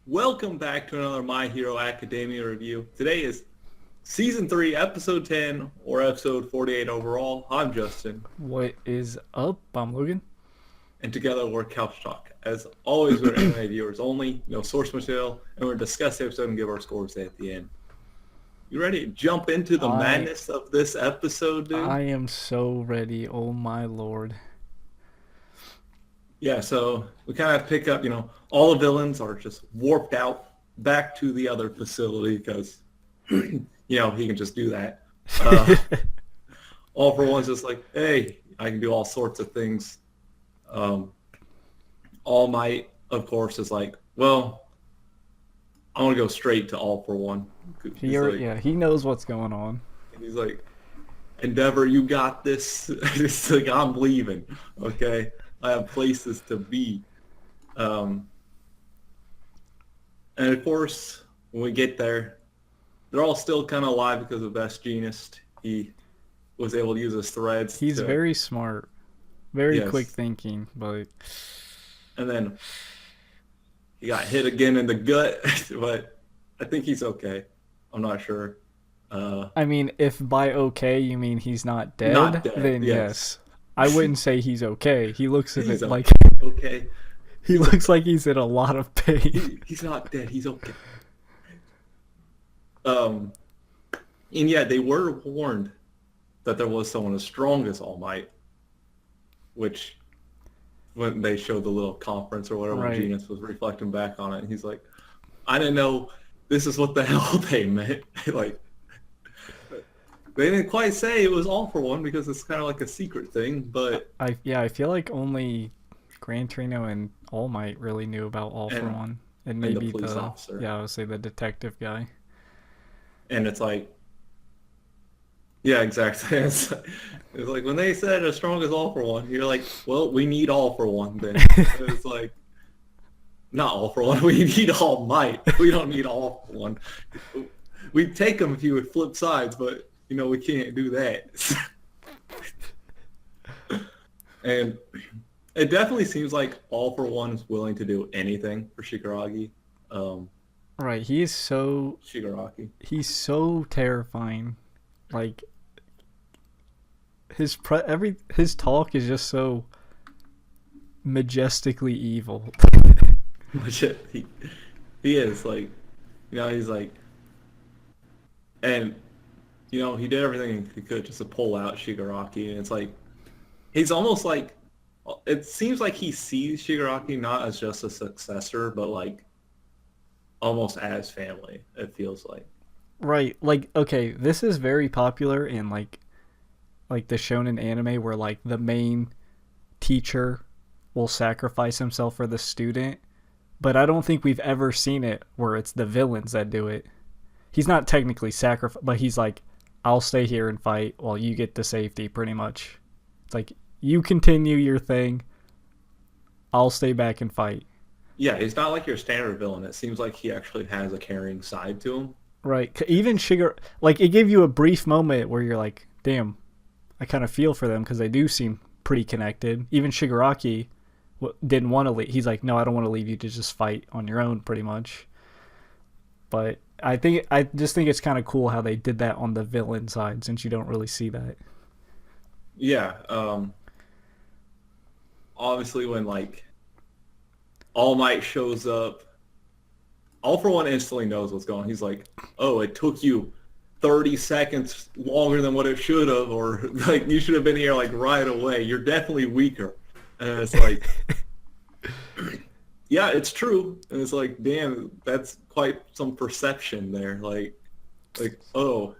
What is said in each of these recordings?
Welcome back to another My Hero Academia review. Today is Season 3, Episode 10, or Episode 48 overall. I'm Justin, What is up? I'm Logan. and together we're Couch Talk. As always, we're anime viewers only, no source material, and we're discuss the episode and give our scores at the end. You ready to jump into the I madness of this episode, dude? I am so ready. Oh my lord. Yeah, so we kind of pick up, all the villains are just warped out back to the other facility because, he can just do that. Uh, All for One's just like, hey, I can do all sorts of things. All Might, of course, is like, well, I want to go straight to All for One. He knows what's going on. He's like, Endeavor, you got this. It's like, I'm leaving, okay? I have places to be. And of course, when we get there, they're all still kind of alive because of Best Genist. He was able to use his threads. He's to, very smart, very yes. quick thinking, but And then he got hit again in the gut, but I think he's okay. I'm not sure. I mean, if by okay you mean he's not dead, then yes. I wouldn't say he's okay. He looks at He's it like okay. he looks like he's in a lot of pain. He's not dead. He's okay. And yeah, they were warned that there was someone as strong as All Might, which when they showed the little conference or whatever, Right. Genus was reflecting back on it, and he's like, I didn't know this is what the hell they meant. Like, they didn't quite say it was All for One because it's kind of like a secret thing, but I feel like only Gran Torino and All Might really knew about All for One, and maybe the police officer. I would say the detective guy. And it's like, yeah, exactly. It's like when they said as strong as All for One, you're like, well, we need All for One then. It's like, not All for One, we need All Might. We don't need All for One. We'd take them if you would flip sides, but, we can't do that. And it definitely seems like All for One is willing to do anything for Shigaraki. Right, he's so terrifying. Like his talk is just so majestically evil. Which he is like, he's like, and he did everything he could just to pull out Shigaraki, and it's like he's almost like, it seems like he sees Shigaraki not as just a successor, but like almost as family. It feels like. Right, like okay, this is very popular in like the shonen anime where like the main teacher will sacrifice himself for the student, but I don't think we've ever seen it where it's the villains that do it. He's not technically sacrificed, but he's like, I'll stay here and fight while you get to safety, pretty much. It's like, you continue your thing, I'll stay back and fight. Yeah, he's not like your standard villain. It seems like he actually has a caring side to him. Right. Even like, it gave you a brief moment where you're like, damn, I kind of feel for them because they do seem pretty connected. Even Shigaraki didn't want to leave. He's like, no, I don't want to leave you to just fight on your own, pretty much. But I just think it's kind of cool how they did that on the villain side, since you don't really see that. Yeah. Obviously, when like All Might shows up, All for One instantly knows what's going on. He's like, oh, it took you 30 seconds longer than what it should have, or like you should have been here like right away. You're definitely weaker. And it's like, yeah, it's true. And it's like, damn, that's quite some perception there. Like, oh,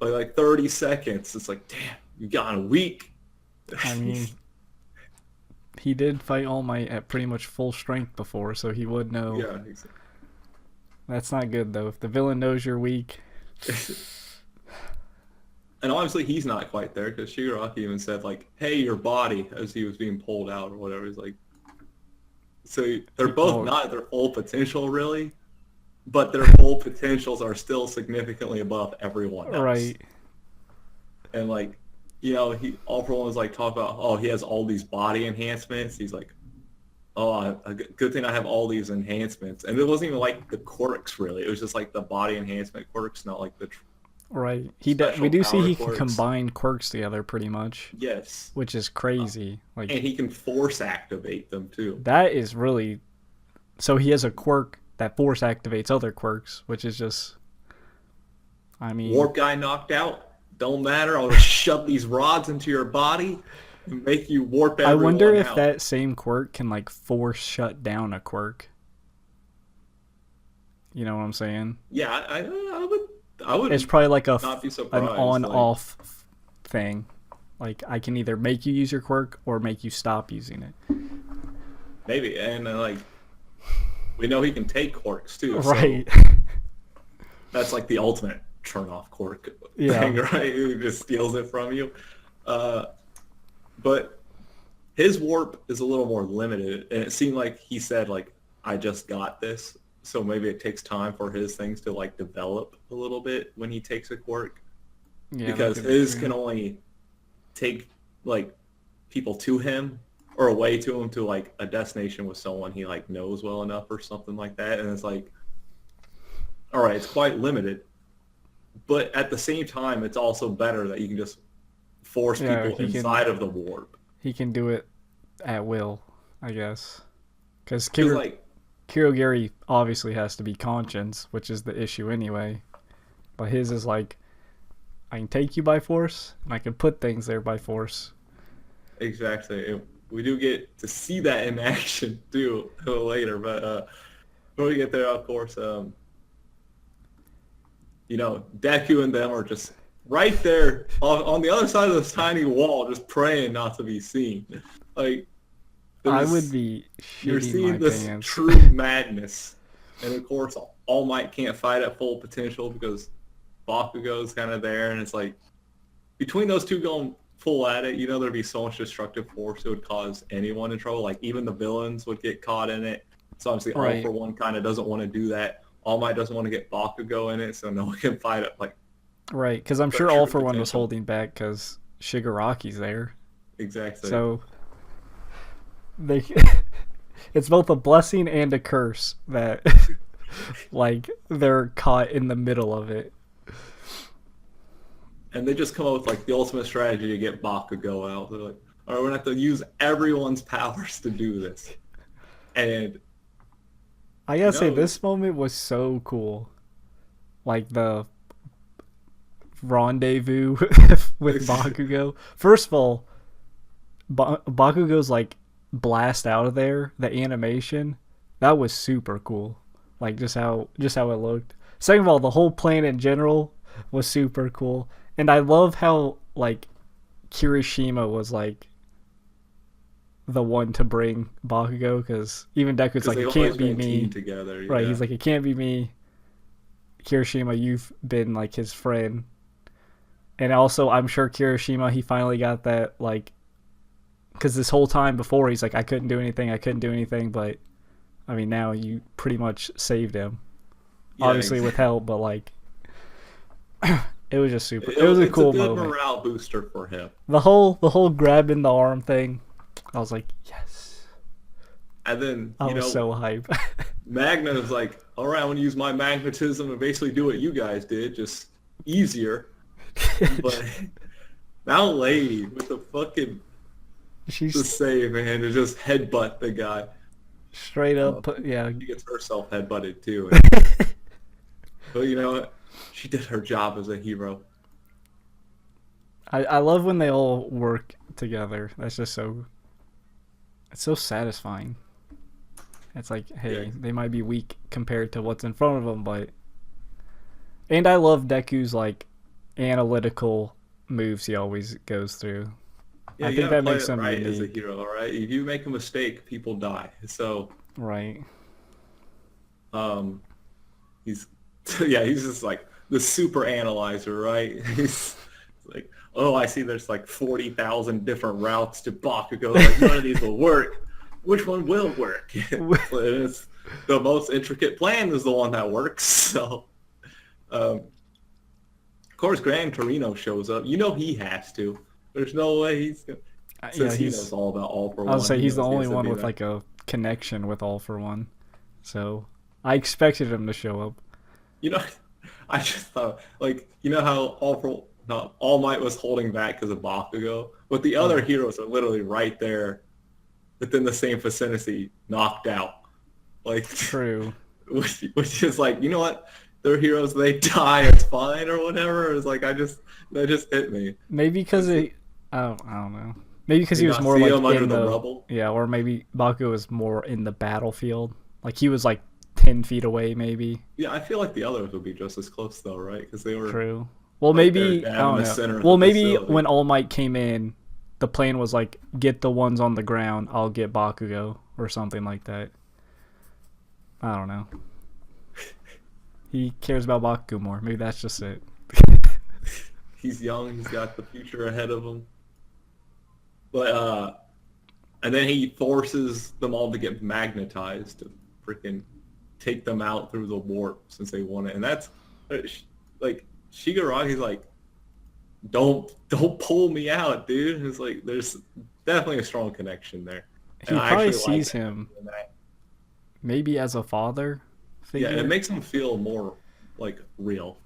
like 30 seconds. It's like, damn, you got weak. I mean, he did fight All Might at pretty much full strength before, so he would know. Yeah, exactly. That's not good, though. If the villain knows you're weak. And obviously he's not quite there, because Shigaraki even said, like, hey, your body, as he was being pulled out or whatever. He's like, so they're both not at their full potential, really, but their full potentials are still significantly above everyone else. Right. And, like, he All for One was like, talk about, oh, he has all these body enhancements. He's like, good thing I have all these enhancements. And it wasn't even like the quirks, really. It was just like the body enhancement quirks, not like the Right. We special do see power he can quirks. combine quirks together pretty much, Yes. which is crazy. Like And he can force activate them, too. that is really so he has a quirk that force activates other quirks, which is just I mean, Warp guy knocked out. Don't matter. I'll just shove these rods into your body and make you warp I wonder everyone if out. that same quirk can like force shut down a quirk. You know what I'm saying? Yeah, I It's would probably like not be an surprised. on Like off thing. Like I can either make you use your quirk or make you stop using it. maybe, and like we know he can take quirks too, so Right. that's like the ultimate turn off quirk Yeah. thing, right? Who just steals it from you. Uh, but his warp is a little more limited, and it seemed like he said like I just got this, so maybe it takes time for his things to like develop a little bit when he takes a quirk Yeah, that because could be his true. can only take like people to him or away to him to like a destination with someone he like knows well enough or something like that, and it's like all right, it's quite limited, but at the same time it's also better that you can just force Yeah, people inside of the warp he can do it at will, I guess. Because because like Kirogiri obviously has to be conscience, which is the issue anyway. But his is like, I can take you by force, and I can put things there by force. exactly we do get to see that in action too a little later, but before we get there, of course, Deku and them are just right there on the other side of this tiny wall, just praying not to be seen. Like, I would there's, be you're shitting my seeing this pants. true madness. And of course, All Might can't fight at full potential because Bakugo's kind of there. And it's like, between those two going full at it, there'd be so much destructive force it would cause anyone in trouble. Like, even the villains would get caught in it. So obviously, All Right. for One kind of doesn't want to do that. All Might doesn't want to get Bakugo in it, so no one can fight it. Like, Right, because I'm their sure true All for One was potential. holding back because Shigaraki's there. Exactly. So they, it's both a blessing and a curse that, like, they're caught in the middle of it. And they just come up with like the ultimate strategy to get Bakugo out. They're like, all right, we're gonna have to use everyone's powers to do this. And I gotta say, no, this moment was so cool. Like the rendezvous with Bakugo. First of all, Bakugo's like blast out of there. The animation that was super cool. Like just how it looked. Second of all, the whole plan in general was super cool, and I love how like Kirishima was like the one to bring Bakugo because even Deku's because like they've it always can't be been a team me. together. Right, Yeah. he's like, it can't be me. Kirishima, you've been like his friend. And also, I'm sure Kirishima, he finally got that, like, because this whole time before, he's like, I couldn't do anything, but, I mean, now you pretty much saved him. Yeah, Obviously with help, but, like, it was just super. It, It was a it's cool a good moment. morale booster for him. The whole grabbing the arm thing, I was like, yes. And then, I was so hype. Magna is like, all right, I'm gonna use my magnetism and basically do what you guys did, just easier. But now Lady with the fucking the She's save, man, to just headbutt the guy. straight up, yeah. She gets herself headbutted too. But you know what? She did her job as a hero. I love when they all work together. That's just so. It's so satisfying. It's like, hey, Yeah. they might be weak compared to what's in front of them, but. And I love Deku's like analytical moves he always goes through. Yeah, I you think gotta that play makes it him right as a unique. hero, all right? If you make a mistake, people die. So, Right. he's he's just like the super analyzer, right? He's like, oh, I see there's like 40,000 different routes to Bakugo. Like, none of these will work. Which one will work? And it's the most intricate plan is the one that works. So, of course, Gran Torino shows up. You know he has to. There's no way he's gonna, Yeah, since he knows all about All for One. I'll say he he's the knows he only has to one be with there. like a connection with All for One, so I expected him to show up. You know, I just thought, like, you know how All Might was holding back because of Bakugo, but the other heroes are literally right there, within the same vicinity, knocked out. Like, True. which is like, you know what? They're heroes. They die. It's fine or whatever. It's like that just hit me. Maybe because I don't know. Maybe because he was not more see like him under in the the rubble? Yeah, or maybe Baku was more in the battlefield. Like he was like 10 feet away, maybe. Yeah, I feel like the others would be just as close though, right? Because they were True. Well, right maybe there, I down in don't the know. center of Well, the maybe facility. when All Might came in, the plan was like get the ones on the ground. I'll get Bakugo or something like that. I don't know. He cares about Bakugo more. Maybe that's just it. He's young. He's got the future ahead of him. But and then he forces them all to get magnetized to freaking take them out through the warp since they want it. And that's like Shigaragi's like, don't pull me out, dude. It's like there's definitely a strong connection there. He probably sees him maybe as a father figure. Yeah, it makes him feel more like real.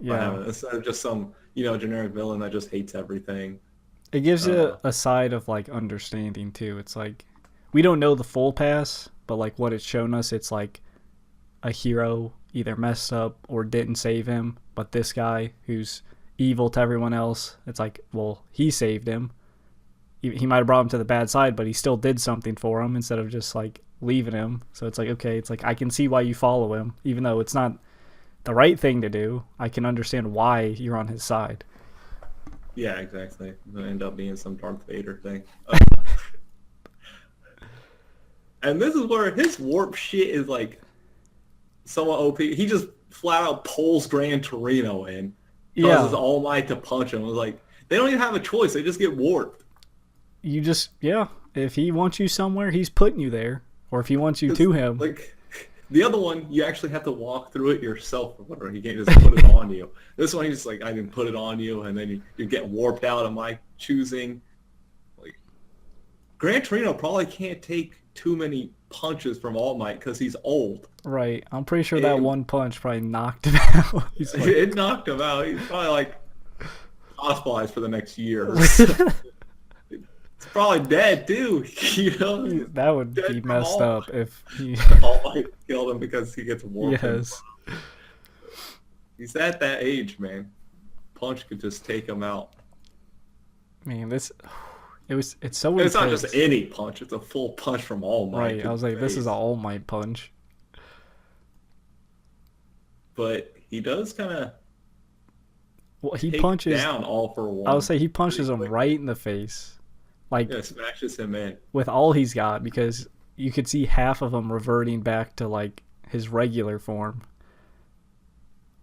Yeah. Instead of just some, generic villain that just hates everything. It gives you a side of like understanding too. It's like we don't know the full past, but like what it's shown us, it's like a hero either messed up or didn't save him, but this guy who's evil to everyone else, it's like, well, he saved him. He might have brought him to the bad side, but he still did something for him instead of just like leaving him. So it's like, okay, it's like I can see why you follow him, even though it's not the right thing to do. I can understand why you're on his side. Yeah, exactly. It'll end up being some Darth Vader thing. And this is where his warp shit is like somewhat OP. He just flat out pulls Gran Torino in, causes All Might to punch him. It was like they don't even have a choice. They just get warped. You just, if he wants you somewhere, he's putting you there. Or if he wants you to him. Like the other one, you actually have to walk through it yourself or whatever. He can't just put it on you. This one, he's like, I didn't put it on you, and then you get warped out of my choosing. Like Gran Torino probably can't take too many punches from All Might because he's old. Right. I'm pretty sure that one punch probably knocked him out. He's like, it knocked him out. He's probably like hospitalized for the next year. It's probably dead too. That would be messed up if he All Might killed him because he gets warped. Yes. He's at that age, man. Punch could just take him out. Man, it's so It's not intense. just any punch, it's a full punch from All Might. Right, I was like, this is an All Might punch. But he does kind of he punches down All for One. I would say he punches him right in the face. Like, smashes him in. With all he's got, because you could see half of him reverting back to, like, his regular form.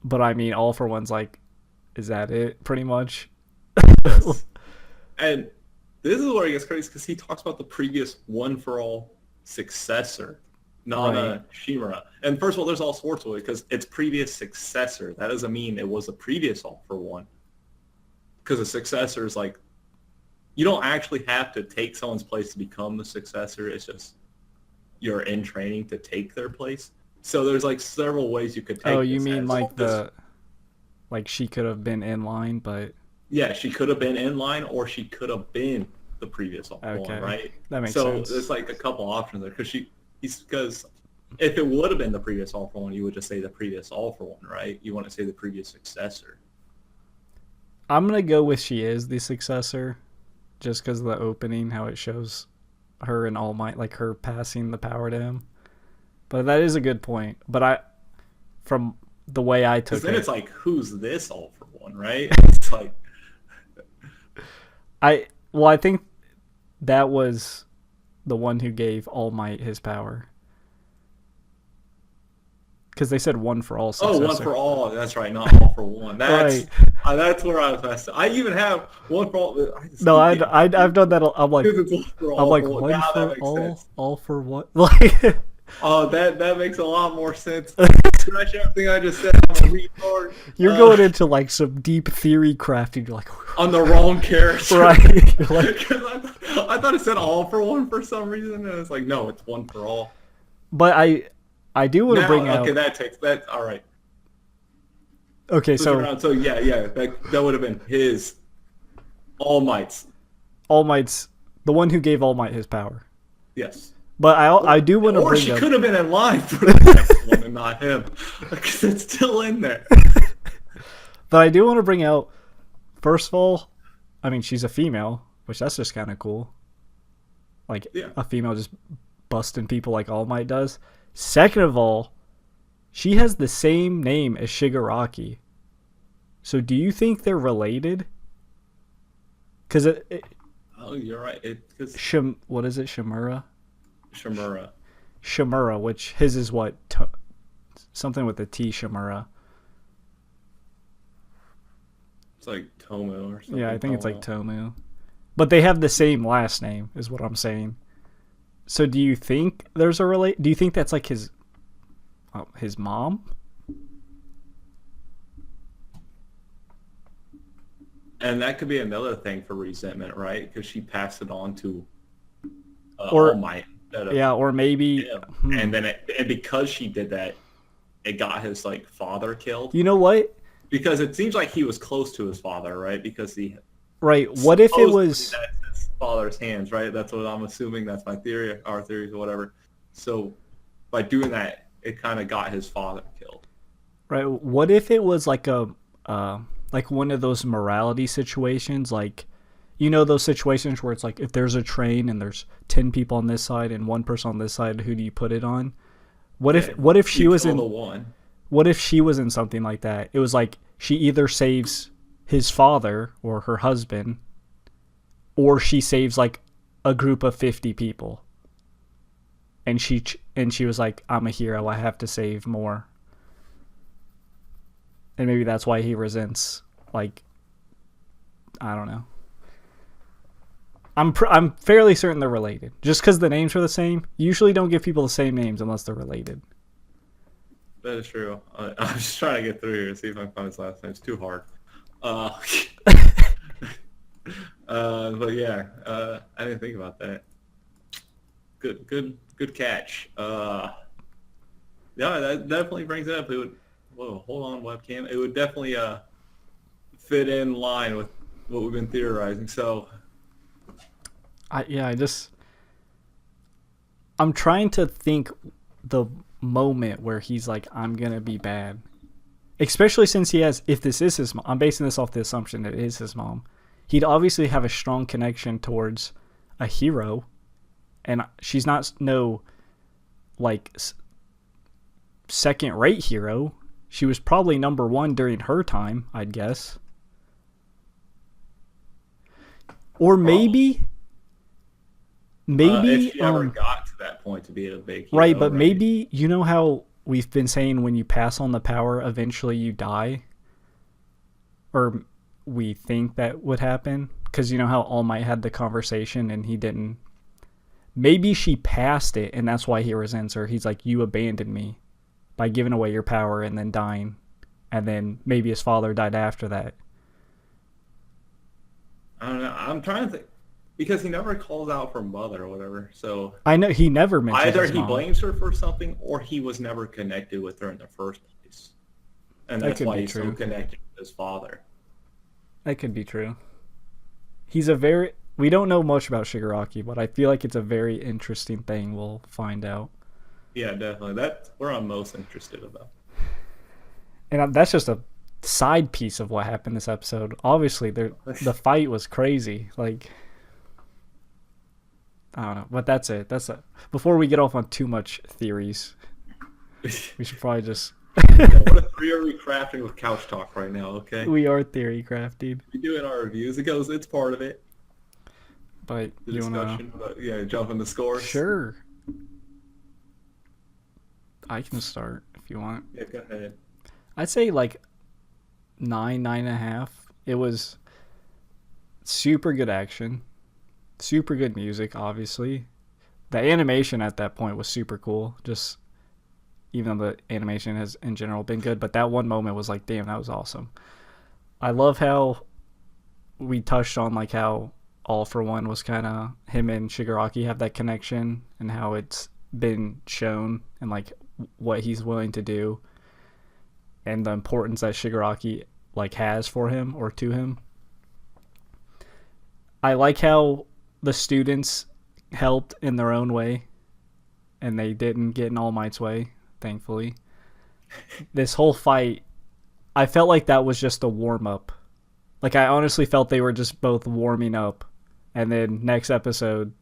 But, I mean, All for One's like, is that it, pretty much? Yes. And this is where he gets crazy, because he talks about the previous One for All successor, Nana Shimura. And first of all, there's all sorts of it, because it's previous successor. That doesn't mean it was a previous All for One. Because a successor is like, you don't actually have to take someone's place to become the successor. It's just you're in training to take their place. So there's like several ways you could take. Oh, you mean like like she could have been in line, but yeah, she could have been in line, or she could have been the previous one, right? That makes sense. So there's like a couple options there because if it would have been the previous All for One, you would just say the previous All for One, right? You want to say the previous successor. I'm gonna go with she is the successor. Just because of the opening, how it shows her and All Might, like her passing the power to him. But that is a good point. But from the way I took it, then it's like, who's this All for One, right? It's like, I think that was the one who gave All Might his power. Because they said One for All successor. Oh, One for All. That's right, not All for One. That's right. That's where I was messed up. I even have One for All. No, I've done that. I'm like, One for all, One now for all, all for what? Like, oh, that makes a lot more sense. Scratch everything I just said. I'm a retard. You're going into like some deep theory crafting. You're like, on the wrong character. Right. You're like, I thought it said all for one for some reason, and it's like, no, it's one for all. But I do want to Now, bring okay, out. that's all right. Okay, Switch so around. So yeah, that would have been his All Might's. All Might's the one who gave All Might his power. Yes. But I do want to Or bring she up. could have been in line for the next one and not him, because it's still in there. But I do want to bring out. First of all, I mean she's a female, which that's just kind of cool. Like Yeah. a female just busting people like All Might does. Second of all, she has the same name as Shigaraki. So do you think they're related? Because Oh, you're right. Because what is it? Shimura? Shimura. Shimura, which his is what? Something with a T, Shimura. It's like Tomo or something. Yeah, I think it's like Tomu. But they have the same last name, is what I'm saying. So do you think there's a relate? Do you think that's like his mom? And that could be another thing for resentment, right? Because she passed it on to Or- All Might instead of Yeah, or maybe. him. And then and because she did that, it got his like father killed. You know what? Because it seems like he was close to his father, right? Because he Right. What if it supposedly was? that's his father's hands, right? That's what I'm assuming. That's my theory, our theories, or whatever. So by doing that, it kind of got his father killed. Right. What if it was like like one of those morality situations, like those situations where it's like if there's a train and there's 10 people on this side and one person on this side, who do you put it on? What if she You was kill in the one. what if she was in something like that? It was like she either saves his father or her husband, or she saves like a group of 50 people. And she was like, I'm a hero, I have to save more. And maybe that's why he resents, like, I don't know. I'm fairly certain they're related. Just because the names are the same, you usually don't give people the same names unless they're related. That is true. I'm just trying to get through here and see if I can find his last name. It's too hard. But yeah, I didn't think about that. Good catch. Yeah, that definitely brings it up. It would. Whoa, hold on, webcam. It would definitely fit in line with what we've been theorizing. So, I'm trying to think the moment where he's like, I'm gonna be bad. Especially since if this is his mom, I'm basing this off the assumption that it is his mom. He'd obviously have a strong connection towards a hero, and she's not no like second-rate hero. She was probably number one during her time, I'd guess. Or maybe if she ever got to that point to be a big hero, right, but maybe you know how we've been saying when you pass on the power, eventually you die, or we think that would happen, because you know how All Might had the conversation and he didn't. Maybe she passed it, and that's why he resents her. He's like, you abandoned me by giving away your power and then dying, and then maybe his father died after that. I don't know. I'm trying to think. Because he never calls out for mother or whatever, so I know he never mentions either his he mom. blames her for something, or he was never connected with her in the first place, and That that's could why be he's so true. connected with his father. That could be true. We don't know much about Shigaraki, but I feel like it's a very interesting thing. We'll find out. Yeah, definitely. That's where I'm most interested about. And that's just a side piece of what happened this episode. Obviously, the fight was crazy. Like, I don't know, but that's it. Before we get off on too much theories, we should probably just. Yeah, what a theory crafting with couch talk right now. Okay, We are theory crafting, we do in our reviews. It's part of it. but The you wanna discussion, but yeah, jump in the scores. Sure. I can start if you want. Yeah, go ahead. I'd say like 9.5. It was super good action, super good music, obviously. The animation at that point was super cool. Just even though the animation has in general been good, but that one moment was like, damn, that was awesome. I love how we touched on like how All for One was kind of him and Shigaraki have that connection and how it's been shown and like what he's willing to do and the importance that Shigaraki like has for him or to him. I like how the students helped in their own way and they didn't get in All Might's way, thankfully. This whole fight, I felt like that was just a warm up. Like I honestly felt they were just both warming up, and then next episode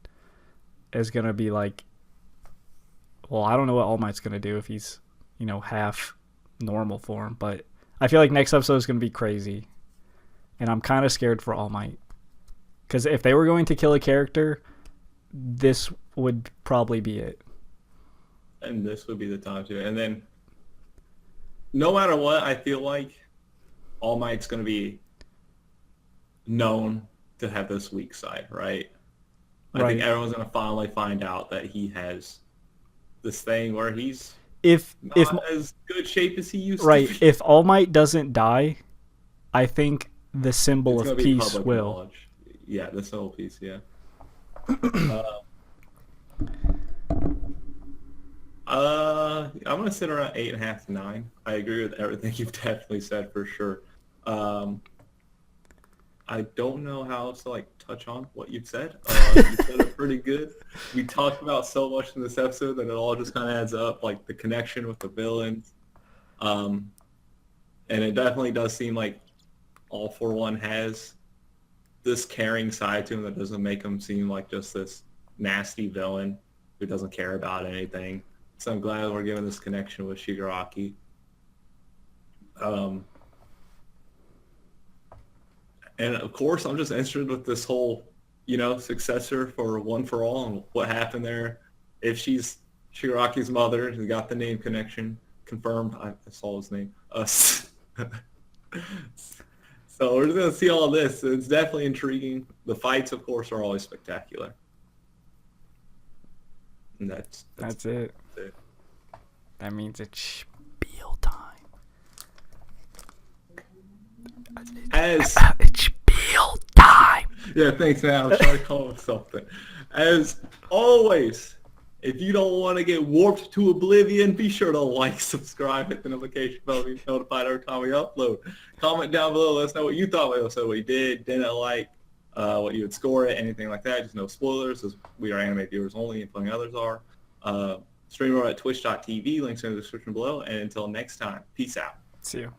is gonna be like, well, I don't know what All Might's gonna do if he's, half normal form, but I feel like next episode is gonna be crazy, and I'm kind of scared for All Might, because if they were going to kill a character, this would probably be it. And this would be the time to. And then, no matter what, I feel like All Might's going to be known to have this weak side, right? I think everyone's going to finally find out that he has this thing where he's not as good shape as he used to be. If All Might doesn't die, I think the symbol of peace will. Knowledge. Yeah, the symbol of peace, yeah. I'm gonna sit around 8.5 to 9. I agree with everything you've definitely said for sure. I don't know how else to touch on what you've said. You said it pretty good. We talked about so much in this episode that it all just kind of adds up, like the connection with the villains. And it definitely does seem like All for One has this caring side to him that doesn't make him seem like just this nasty villain who doesn't care about anything. So I'm glad we're given this connection with Shigaraki. And of course, I'm just interested with this whole, successor for One for All and what happened there. If she's Shigaraki's mother, who got the name connection confirmed. I saw his name. So we're just going to see all this. It's definitely intriguing. The fights, of course, are always spectacular. And that's it. That means it's spiel time. It's spiel time. Yeah, thanks, man. I'm trying to call it something. As always, if you don't want to get warped to oblivion, be sure to like, subscribe, hit the notification bell to be notified every time we upload. Comment down below. Let us know what you thought of the episode, what you did, didn't like, what you would score it, anything like that. Just no spoilers, as we are anime viewers only, and plenty others are. Stream over at twitch.tv. Links in the description below. And until next time, peace out. See you.